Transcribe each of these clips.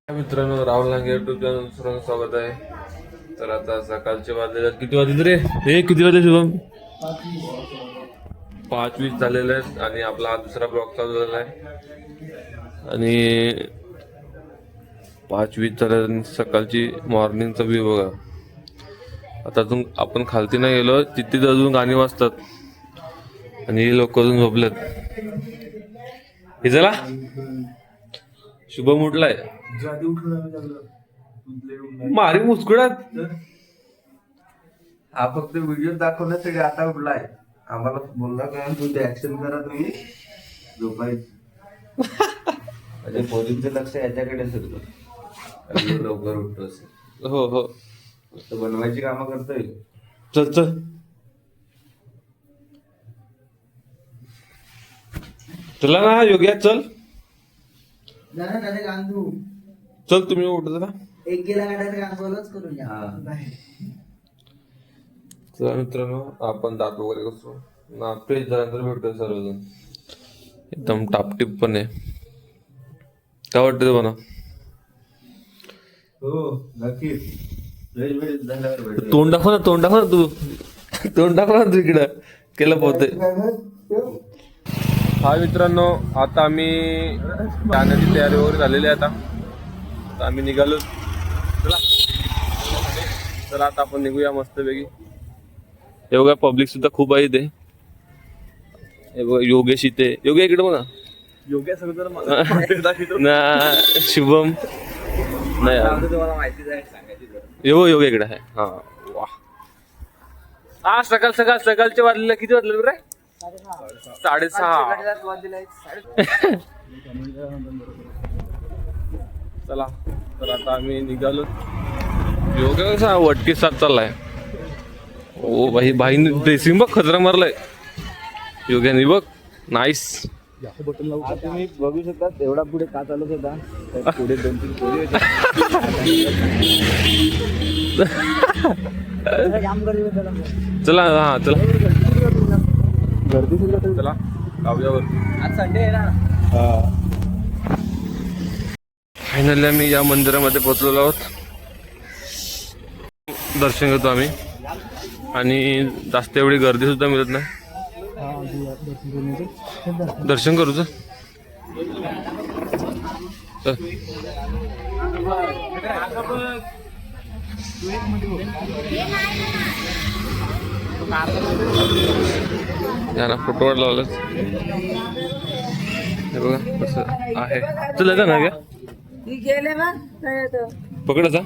मित्रांनो, राहुल लांगे YouTube channel सर्वांचं स्वागत आहे. तर आता सकाळचे वाजले किती वाजले रे? हे किती वाजले शुभम? 5:20 झालेले आहेत आणि आपला हा दुसरा ब्लॉग चालू झाला आहे. आणि 5:20 झाले सकाळची मॉर्निंगचा व्ह्यू बघा. आता अजून आपण खालती नाही गेलो, तिथे अजून गाणी वाजतात आणि हे लोक अजून झोपलेत. हे चला शुभम उठलाय मारी मुस्कुडात. हा फक्त व्हिडिओ दाखवण्यासाठी आता उठलाय. आम्हाला बोलला का तुम्ही ऍक्शन करा, तुम्ही झोपायचं. म्हणजे पोलिसचं लक्ष याच्याकडे सगळं लवकर उठतो असेल. हो हो, बनवायची कामं करतोय. चल चल चला ना योग्या, चल चल तुम्ही उठत ना. एक गेला गाड्यात करून चला मित्रांनो, आपण दात वगैरे कसो ना फ्रेश झाल्यानंतर भेटतोय सर्वजण. एकदम टापटीप पण आहे. काय वाटतं तुम्हाला? हो नक्की. तोंड दाखव ना, तोंड दाखव ना, तू तोंड दाखव ना तू इकडं केलं पोहते. हा मित्रांनो, आता आम्ही जाण्याची तयारी वगैरे झालेली आहे. आता आम्ही निघालो. चला चला आता आपण निघूया मस्तपैकी. हे बघा पब्लिक सुद्धा खूप आहे इथे. हे बघा योगेश इथे. योगेश इकडे बघा. योग्य सगळं ना शुभम नाही तुम्हाला माहितीच आहे, सांगायची गरज. योगा इकडे आहे. हा वा. हा सकाळचे वाजलेलं किती वाजले रे? 6:30. चला तर आता आम्ही निघालो. योगा कसा वटके साथ चाललाय. ओ भाईने ड्रेसिंग बघ खतरा मारलाय योग्याने बघ. नाईस. तुम्ही बघू शकता एवढा पुढे का चालत होता. पुढे 2-3 पोरी होते. चला हा चला गर्दी सुद्धा. चला गावयावरती. आज संडे आहे ना. फायनली आम्ही या मंदिरामध्ये पोहोचलेलो आहोत. दर्शन घेतो आम्ही आणि जास्त एवढी गर्दी सुद्धा मिळत नाही. दर्शन करूच. या ना फोटो लावलं. हे बघा कसं आहे. चल ना घ्या गेले पकडायचा.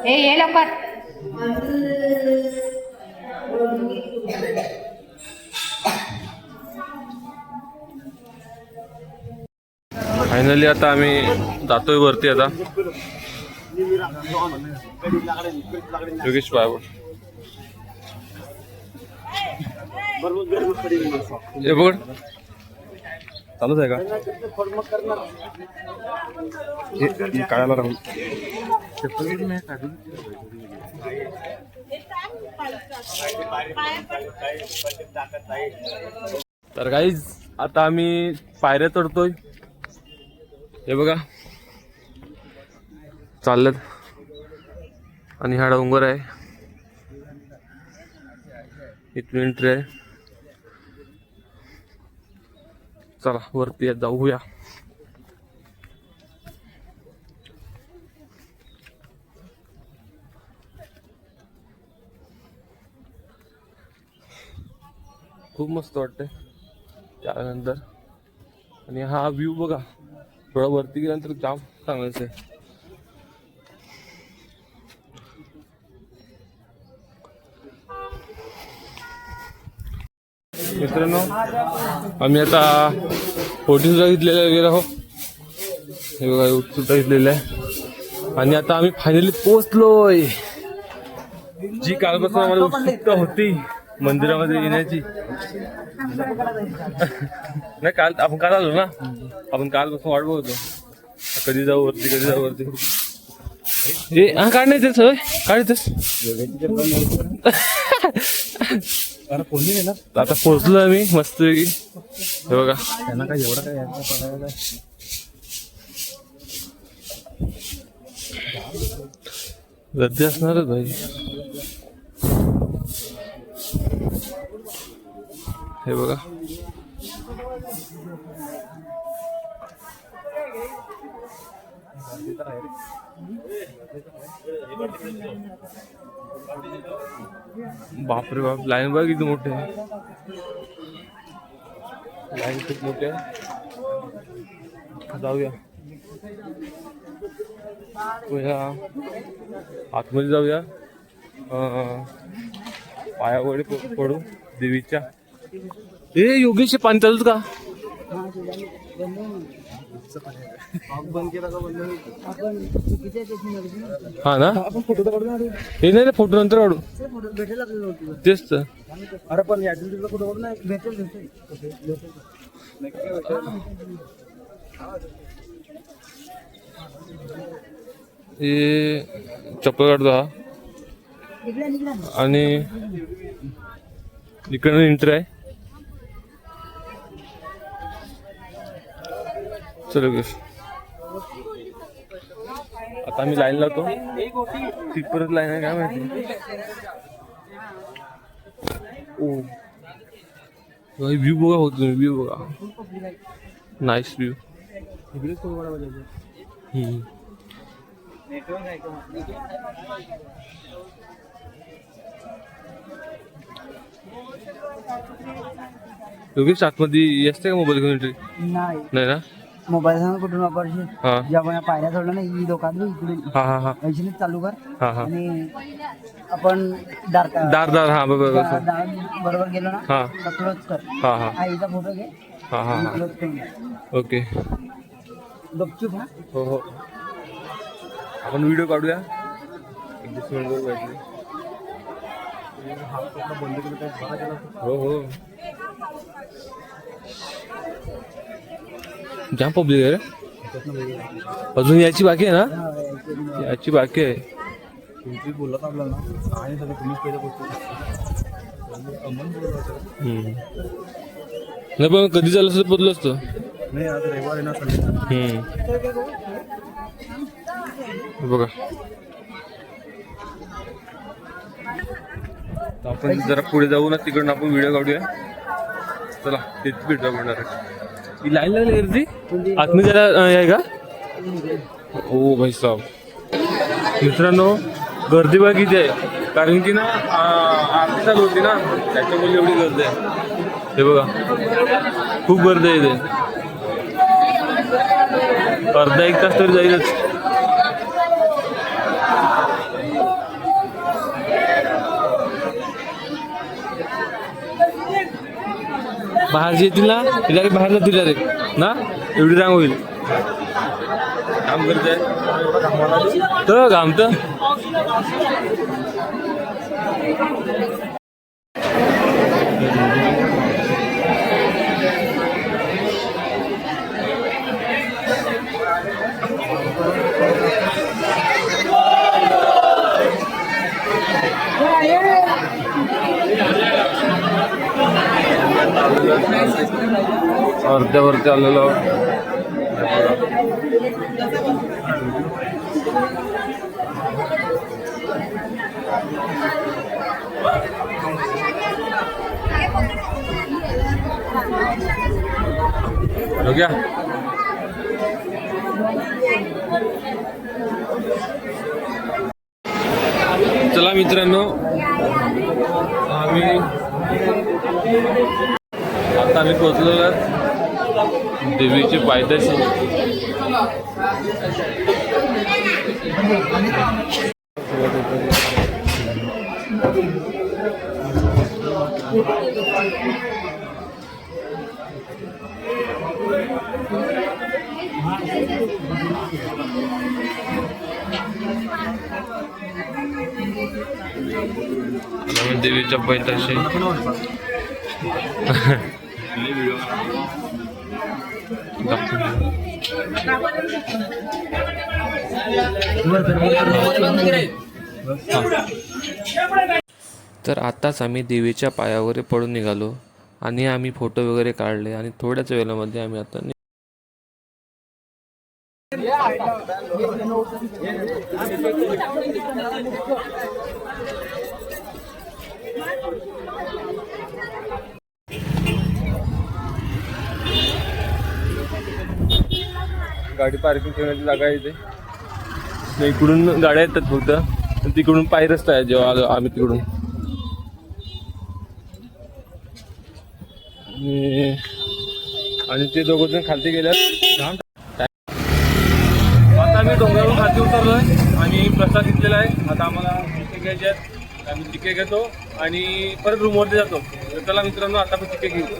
हे ये लवकर. फायनली आता आम्ही जातोय वरती. आता योगेश बाबा हे बघ चालूच आहे का? काढायला राहून तर गाईज आता आम्ही पायऱ्या चढतोय. हे बघा चाललेत आणि हा डोंगर आहे. इथून एंट्री आहे. चला वरती जाऊया. खूप मस्त वाटतंय त्यानंतर. आणि हा व्ह्यू बघा. थोडा वरती गेल्यानंतर जाम चांगलंच आहे. मित्रांनो आम्ही आता फोटो सुद्धा घेतलेला वगैरे आहोत. हे बघा उत्सुकता घेतलेलं आहे आणि आता आम्ही फायनली पोहोचलोय. जी कालपासून आम्हाला उत्सुकता होती मंदिरामध्ये येण्याची. नाही काल आपण काल आलो ना, आपण कालपासून वाट बघतो कधी जाऊ वरती. हे हा काढण्याचं सवय काढायचंच. आता पोहोचलो आम्ही मस्त पैकी. हे बघा त्यांना काय एवढं काय गर्दी असणारच भाई. हे बघा बापरे बाप, लाईन बघ किती मोठे आहे. लाईन खूप मोठे आहे. जाऊया आतमध्ये जाऊया. पायावडे पडू देवीच्या. ए योगेश पाणी चालूच का? हा ना, हे नाही फोटो नंतर काढू. तेच तर. अरे पण फोटो भेटेल. हे चप्पल काढतो हा आणि इकडनं एंट्री आहे. चलो गेस आता आम्ही लाईन लावतो. ती परत लाईन आहे काय माहिती. ओ व्ह्यू बघा होतो, व्ह्यू बघा, नाईस व्ह्यू. योगेश आतमध्ये असते का मोबाईल घेऊन एंट्री? नाही ना, मोबाईल सांग कुठून वापरशील. हा जेव्हा पायऱ्या सोडलं ना ही लोकांनी इकडून हा चालू कर. हा आणि आपण दार हा बरोबर बरोबर गेलो ना, हा क्लोज कर. हा आईचा फोटो घे, हा क्लोज करून. ओके गपचूप. हा हो आपण व्हिडिओ काढूया. ऍडजस्टमेंट करू पाहिजे. हो जाम पब्लिक आहे रे. अजून याची बाकी आहे ना, याची बाकी आहे. बोलत आपल्याला आणि सगळं तुम्हीच पहिल्या गोष्टी. नाही पण कधी झालं असं पोचलो असतो. नाही आज रविवार आहे ना. बघा आपण जरा पुढे जाऊ ना, तिकडून आपण व्हिडिओ काढूया. चला तेच भेटू म्हणणार. ही लाईन लागली गर्दी आतमध्ये जरा आहे का? हो भाई साहेब मित्रांनो, गर्दी बघा किती आहे. कारण की ना आरती चालू होती ना, त्याच्यामुळे एवढी गर्दी आहे. हे बघा खूप गर्दी आहे इथे. अर्धा एक तास तरी जाईलच. बाहेर येतील ना, डायरेक्ट बाहेर जातील डायरेक्ट ना, एवढी रांग होईल. काम करते तर घामत. अर्ध्यावरती आलेलो. हो गया. चला मित्रांनो, आता आम्ही पोहोचलो देवीचे पायथ्याशी. देवीच्या पैताशी तर आताच आम्ही देवीच्या पायावर पडून निघालो आणि आम्ही फोटो वगैरे काढले आणि थोड्याच वेळामध्ये आम्ही आता गाडी पार्किंग ठेवण्याची जागा आहे इथे. इकडून गाड्या येतात फक्त, तिकडून पायी रस्ता आहे जेव्हा आलो आम्ही तिकडून. आणि ते दोघं जण खालती गेल्यात. आता आम्ही डोंगरावरून खालती उतरलोय आणि प्रसाद घेतलेला आहे. आता आम्हाला तिके घ्यायचे आहेत. आम्ही तिके घेतो आणि परत रूमवरती जातो. चला मित्रांनो, आता आपण तिके घेऊ. 839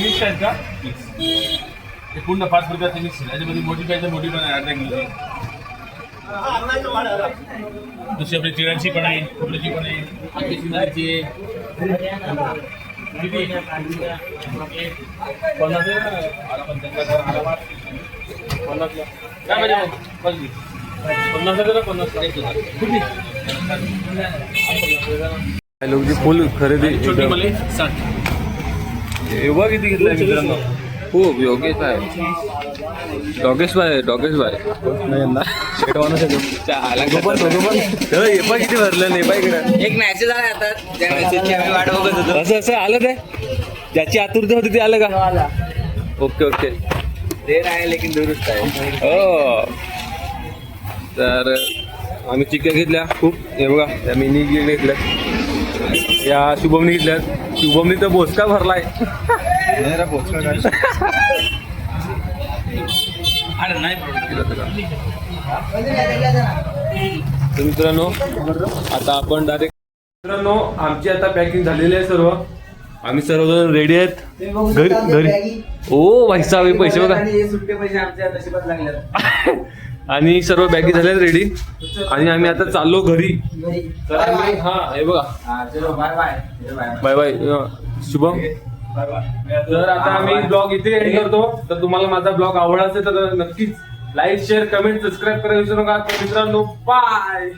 मिक्स आहेत का? ते पूर्ण 5 रुपयाचे मिक्स आहे. त्याच्यामध्ये मोठी पाहिजे मोठी पण आहे, अर्धा किलो. दुसरी आपली तिळाची पण आहे, खोबऱ्याची पण आहे, आंब्याची मिरची आहे. किती? 50 आहे ना? 50 काय पाहिजे मग? 50 आहे ना? 50 लोकची फुल खरेदी. छोटी मले 60. एवढा किती घेतलाय मित्रांनो? खूप योगेश भाई किती भरलं नाही पाहिजे. एक मॅसेज आला आता, त्या मॅसेजची आम्ही वाट बघत होतो. असं असं आलं काय? ज्याची आतुरता होती ते आलं का? Okay okay. देर आहे लेकिन दुरुस्त आहे. हो. तर आम्ही चिक्क्या घेतल्या खूप. हे बघा, त्या मिनी घेतल्या, या शुभमनी घेतल्यात. शुभमनी तर बोचका भरलाय. मित्रांनो, आता आपण डायरेक्ट मित्रांनो आमची आता पॅकिंग झालेली आहे सर्व. आम्ही सर्वजण रेडी आहेत घरी. ओ भाई साहेब, पैसे बघा. सुट्टे पैसे आमच्या नशिबात लागले. आणि सर्व बॅगी झाल्या रेडी आणि आम्ही आता चाललो घरी. तर आम्ही हे बघा, बाय बाय शुभम. तर आता आम्ही ब्लॉग इथे एंड करतो. तर तुम्हाला माझा ब्लॉग आवडला असेल तर नक्कीच लाईक शेअर कमेंट सबस्क्राईब करायला विसरू नका. मित्रांनो बाय.